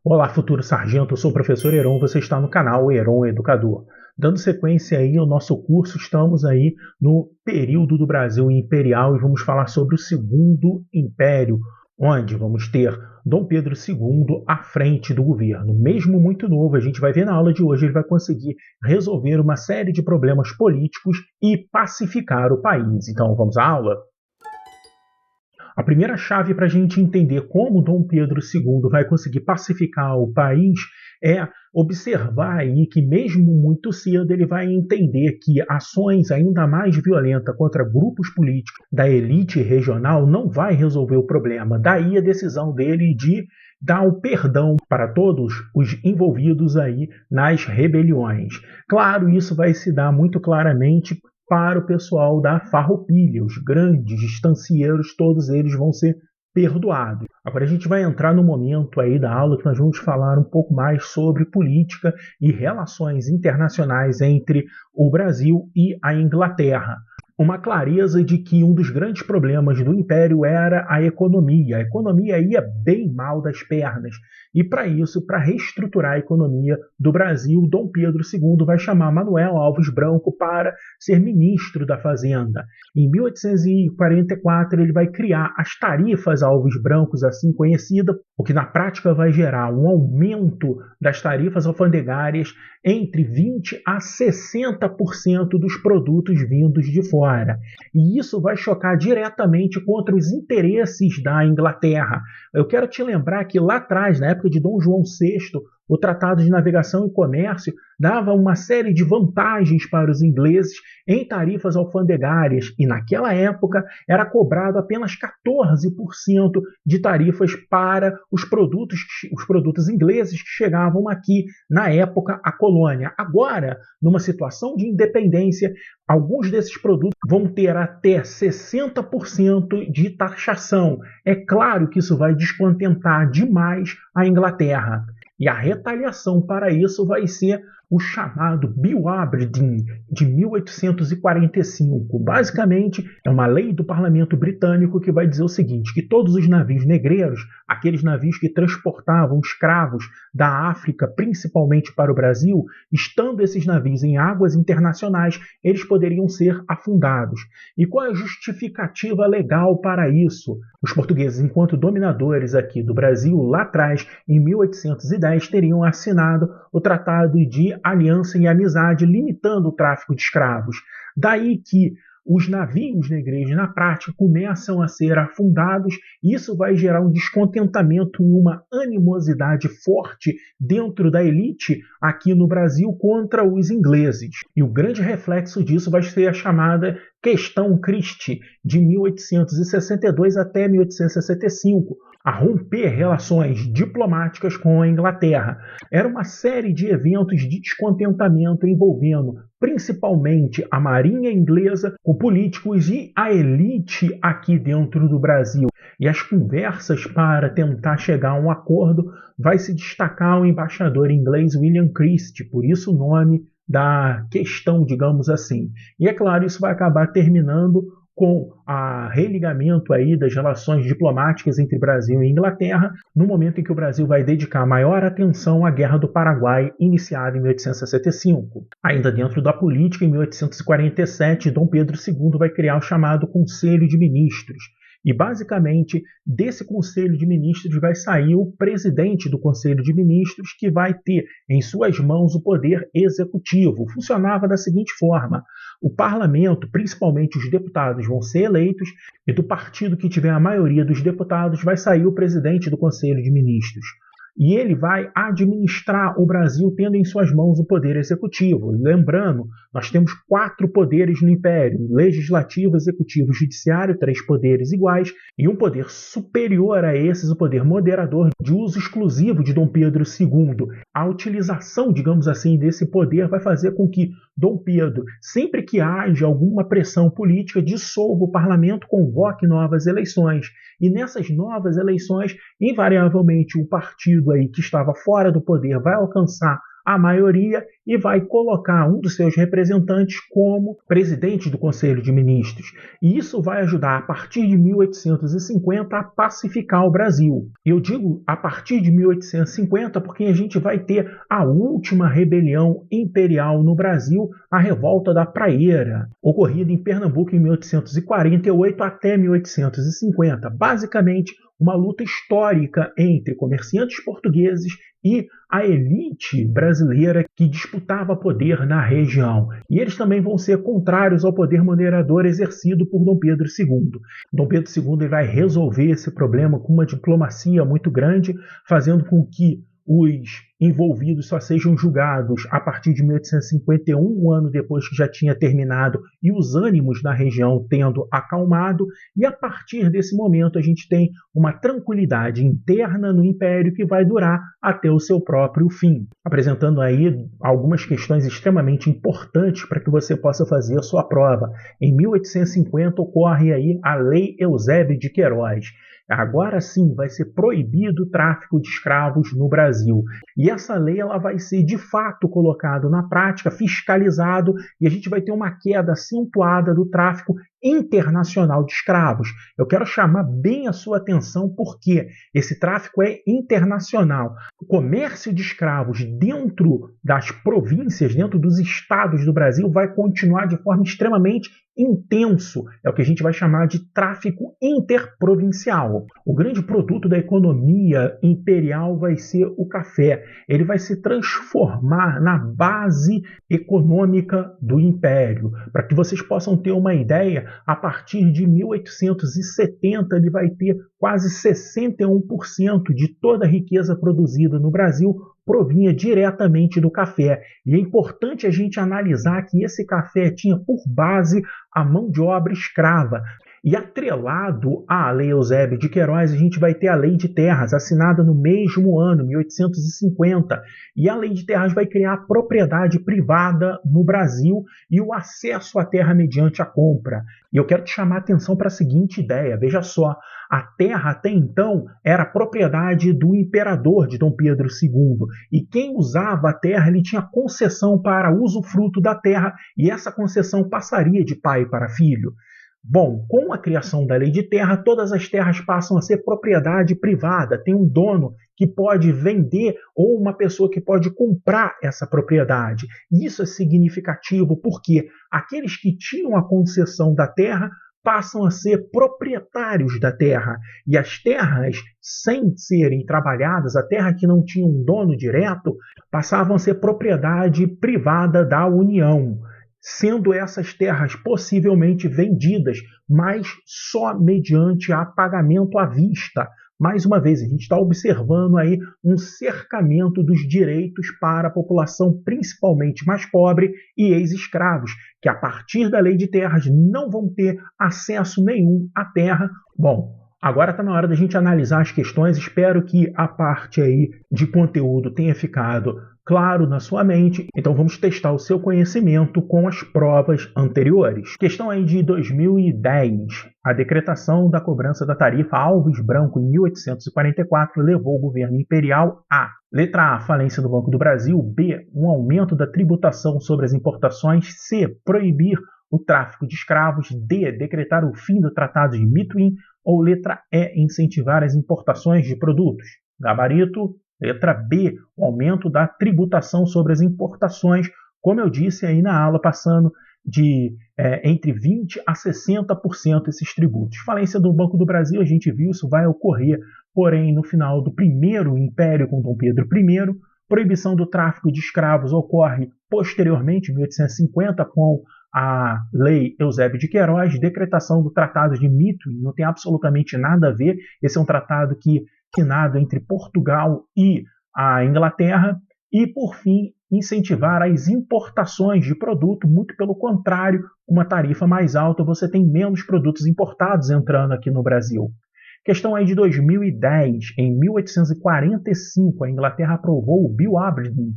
Olá, futuro sargento, eu sou o professor Heron, você está no canal Heron Educador. Dando sequência aí ao nosso curso, estamos aí no período do Brasil Imperial e vamos falar sobre o Segundo Império, onde vamos ter Dom Pedro II à frente do governo. Mesmo muito novo, a gente vai ver na aula de hoje, ele vai conseguir resolver uma série de problemas políticos e pacificar o país. Então, vamos à aula? A primeira chave para a gente entender como Dom Pedro II vai conseguir pacificar o país é observar aí que mesmo muito cedo ele vai entender que ações ainda mais violentas contra grupos políticos da elite regional não vai resolver o problema. Daí a decisão dele de dar o perdão para todos os envolvidos aí nas rebeliões. Claro, isso vai se dar muito claramente para o pessoal da Farroupilha, os grandes estancieiros, todos eles vão ser perdoados. Agora a gente vai entrar no momento aí da aula que nós vamos falar um pouco mais sobre política e relações internacionais entre o Brasil e a Inglaterra. Uma clareza de que um dos grandes problemas do Império era a economia. A economia ia bem mal das pernas. E para isso, para reestruturar a economia do Brasil, Dom Pedro II vai chamar Manuel Alves Branco para ser ministro da Fazenda. Em 1844, ele vai criar as tarifas Alves Brancos, assim conhecida, o que na prática vai gerar um aumento das tarifas alfandegárias entre 20% a 60% dos produtos vindos de fora. E isso vai chocar diretamente contra os interesses da Inglaterra. Eu quero te lembrar que lá atrás, na época de Dom João VI, o Tratado de Navegação e Comércio dava uma série de vantagens para os ingleses em tarifas alfandegárias e naquela época era cobrado apenas 14% de tarifas para os produtos ingleses que chegavam aqui na época à colônia. Agora, numa situação de independência, alguns desses produtos vão ter até 60% de taxação. É claro que isso vai descontentar demais a Inglaterra. E a retaliação para isso vai ser o chamado Bill Aberdeen de 1845. Basicamente, é uma lei do parlamento britânico que vai dizer o seguinte, que todos os navios negreiros, aqueles navios que transportavam escravos da África, principalmente para o Brasil, estando esses navios em águas internacionais, eles poderiam ser afundados. E qual é a justificativa legal para isso? Os portugueses, enquanto dominadores aqui do Brasil, lá atrás, em 1810, teriam assinado o Tratado de Aliança e Amizade, limitando o tráfico de escravos. Daí que os navios negreiros, na prática, começam a ser afundados, e isso vai gerar um descontentamento e uma animosidade forte dentro da elite aqui no Brasil contra os ingleses. E o grande reflexo disso vai ser a chamada Questão Christie, de 1862 até 1865, a romper relações diplomáticas com a Inglaterra. Era uma série de eventos de descontentamento envolvendo principalmente a marinha inglesa, com políticos e a elite aqui dentro do Brasil. E as conversas para tentar chegar a um acordo vai se destacar o embaixador inglês William Christie, por isso o nome da questão, digamos assim. E é claro, isso vai acabar terminando com o religamento aí das relações diplomáticas entre Brasil e Inglaterra, no momento em que o Brasil vai dedicar maior atenção à Guerra do Paraguai, iniciada em 1865. Ainda dentro da política, em 1847, Dom Pedro II vai criar o chamado Conselho de Ministros. E, basicamente, desse Conselho de Ministros vai sair o presidente do Conselho de Ministros, que vai ter em suas mãos o poder executivo. Funcionava da seguinte forma: o parlamento, principalmente os deputados, vão ser eleitos, e do partido que tiver a maioria dos deputados vai sair o presidente do Conselho de Ministros. E ele vai administrar o Brasil tendo em suas mãos o poder executivo. Lembrando, nós temos 4 poderes no Império: legislativo, executivo, judiciário, 3 poderes iguais, e um poder superior a esses, o poder moderador, de uso exclusivo de Dom Pedro II. A utilização, digamos assim, desse poder vai fazer com que Dom Pedro, sempre que haja alguma pressão política, dissolva o parlamento, convoque novas eleições. E nessas novas eleições, invariavelmente, o partido aí que estava fora do poder vai alcançar a maioria e vai colocar um dos seus representantes como presidente do Conselho de Ministros. E isso vai ajudar, a partir de 1850, a pacificar o Brasil. E eu digo a partir de 1850 porque a gente vai ter a última rebelião imperial no Brasil, a Revolta da Praieira, ocorrida em Pernambuco em 1848 até 1850. Basicamente, uma luta histórica entre comerciantes portugueses e a elite brasileira que disputava poder na região. E eles também vão ser contrários ao poder moderador exercido por Dom Pedro II. Dom Pedro II ele vai resolver esse problema com uma diplomacia muito grande, fazendo com que os envolvidos só sejam julgados a partir de 1851, um ano depois que já tinha terminado e os ânimos na região tendo acalmado, e a partir desse momento a gente tem uma tranquilidade interna no Império que vai durar até o seu próprio fim, apresentando aí algumas questões extremamente importantes para que você possa fazer a sua prova. Em 1850 ocorre aí a Lei Eusébio de Queiroz. Agora sim vai ser proibido o tráfico de escravos no Brasil. E essa lei ela vai ser de fato colocada na prática, fiscalizado, e a gente vai ter uma queda acentuada do tráfico internacional de escravos. Eu quero chamar bem a sua atenção porque esse tráfico é internacional. O comércio de escravos dentro das províncias, dentro dos estados do Brasil, vai continuar de forma extremamente intenso. É o que a gente vai chamar de tráfico interprovincial. O grande produto da economia imperial vai ser o café. Ele vai se transformar na base econômica do império. Para que vocês possam ter uma ideia, a partir de 1870 ele vai ter quase 61% de toda a riqueza produzida no Brasil provinha diretamente do café. E é importante a gente analisar que esse café tinha por base a mão de obra escrava. E atrelado à Lei Eusébio de Queiroz, a gente vai ter a Lei de Terras, assinada no mesmo ano, 1850. E a Lei de Terras vai criar a propriedade privada no Brasil e o acesso à terra mediante a compra. E eu quero te chamar a atenção para a seguinte ideia. Veja só, a terra até então era propriedade do imperador de Dom Pedro II. E quem usava a terra ele tinha concessão para usufruto da terra e essa concessão passaria de pai para filho. Bom, com a criação da Lei de Terra, todas as terras passam a ser propriedade privada. Tem um dono que pode vender ou uma pessoa que pode comprar essa propriedade. Isso é significativo porque aqueles que tinham a concessão da terra passam a ser proprietários da terra. E as terras, sem serem trabalhadas, a terra que não tinha um dono direto, passavam a ser propriedade privada da União, sendo essas terras possivelmente vendidas, mas só mediante a pagamento à vista. Mais uma vez, a gente está observando aí um cercamento dos direitos para a população, principalmente mais pobre e ex-escravos, que a partir da Lei de Terras não vão ter acesso nenhum à terra. Bom, agora está na hora da gente analisar as questões. Espero que a parte aí de conteúdo tenha ficado claro na sua mente. Então vamos testar o seu conhecimento com as provas anteriores. Questão aí de 2010. A decretação da cobrança da tarifa Alves Branco em 1844 levou o governo imperial a: letra A, falência do Banco do Brasil; B, um aumento da tributação sobre as importações; C, proibir o tráfico de escravos; D, decretar o fim do Tratado de Mitwin; ou letra E, incentivar as importações de produtos. Gabarito: letra B, o aumento da tributação sobre as importações, como eu disse aí na aula, passando de entre 20% a 60% esses tributos. Falência do Banco do Brasil, a gente viu, isso vai ocorrer, porém, no final do primeiro império com Dom Pedro I. Proibição do tráfico de escravos ocorre posteriormente, em 1850, com a Lei Eusébio de Queiroz. Decretação do Tratado de Mitwin não tem absolutamente nada a ver. Esse é um tratado que assinado entre Portugal e a Inglaterra. E, por fim, incentivar as importações de produto. Muito pelo contrário, uma tarifa mais alta, você tem menos produtos importados entrando aqui no Brasil. Questão aí de 2010. Em 1845, a Inglaterra aprovou o Bill Aberdeen.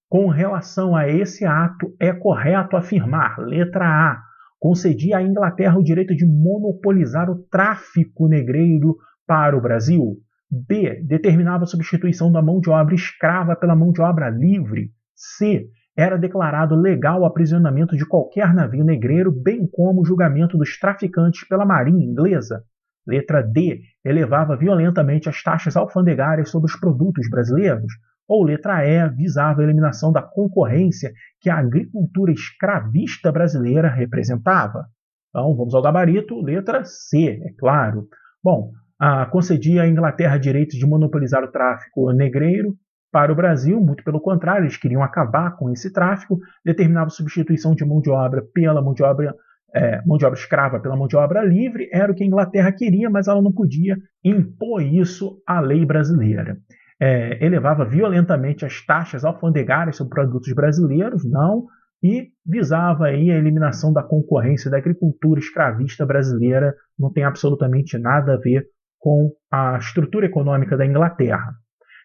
Com relação a esse ato, é correto afirmar: letra A, concedia à Inglaterra o direito de monopolizar o tráfico negreiro para o Brasil; B, determinava a substituição da mão de obra escrava pela mão de obra livre; C. Era declarado legal o aprisionamento de qualquer navio negreiro, bem como o julgamento dos traficantes pela marinha inglesa. Letra D. Elevava violentamente as taxas alfandegárias sobre os produtos brasileiros. Ou letra E. Visava a eliminação da concorrência que a agricultura escravista brasileira representava. Então, vamos ao gabarito. Letra C, é claro. Bom, concedia à Inglaterra direitos de monopolizar o tráfico negreiro para o Brasil, muito pelo contrário, eles queriam acabar com esse tráfico, determinava a substituição de mão de obra pela mão de obra escrava pela mão de obra livre, era o que a Inglaterra queria, mas ela não podia impor isso à lei brasileira. Elevava violentamente as taxas alfandegárias sobre produtos brasileiros, não, e visava aí a eliminação da concorrência da agricultura escravista brasileira, não tem absolutamente nada a ver com a estrutura econômica da Inglaterra.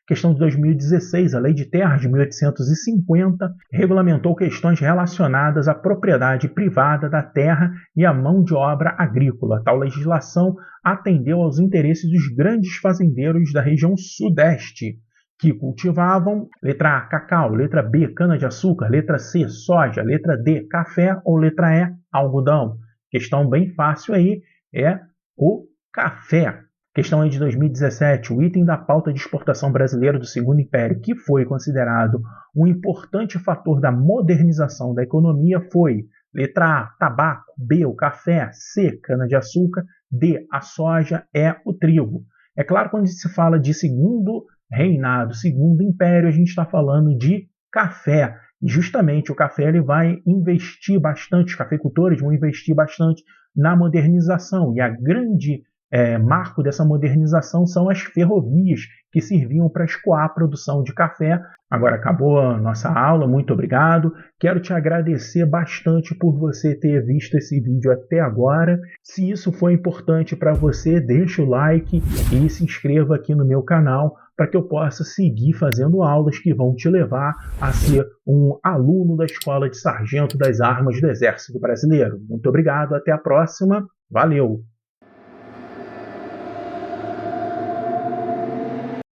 Questão de 2016, a Lei de Terras de 1850 regulamentou questões relacionadas à propriedade privada da terra e à mão de obra agrícola. Tal legislação atendeu aos interesses dos grandes fazendeiros da região sudeste, que cultivavam, letra A, cacau, letra B, cana-de-açúcar, letra C, soja, letra D, café ou letra E, algodão. Questão bem fácil aí é o café. Questão aí de 2017, o item da pauta de exportação brasileira do Segundo Império, que foi considerado um importante fator da modernização da economia, foi letra A, tabaco, B, o café, C, cana-de-açúcar, D, a soja, E, o trigo. É claro, quando se fala de segundo reinado, segundo império, a gente está falando de café. E justamente o café ele vai investir bastante, os cafeicultores vão investir bastante na modernização. E a grande marco dessa modernização são as ferrovias que serviam para escoar a produção de café. Agora acabou a nossa aula, muito obrigado. Quero te agradecer bastante por você ter visto esse vídeo até agora. Se isso foi importante para você, deixa o like e se inscreva aqui no meu canal para que eu possa seguir fazendo aulas que vão te levar a ser um aluno da Escola de Sargento das Armas do Exército Brasileiro. Muito obrigado, até a próxima. Valeu!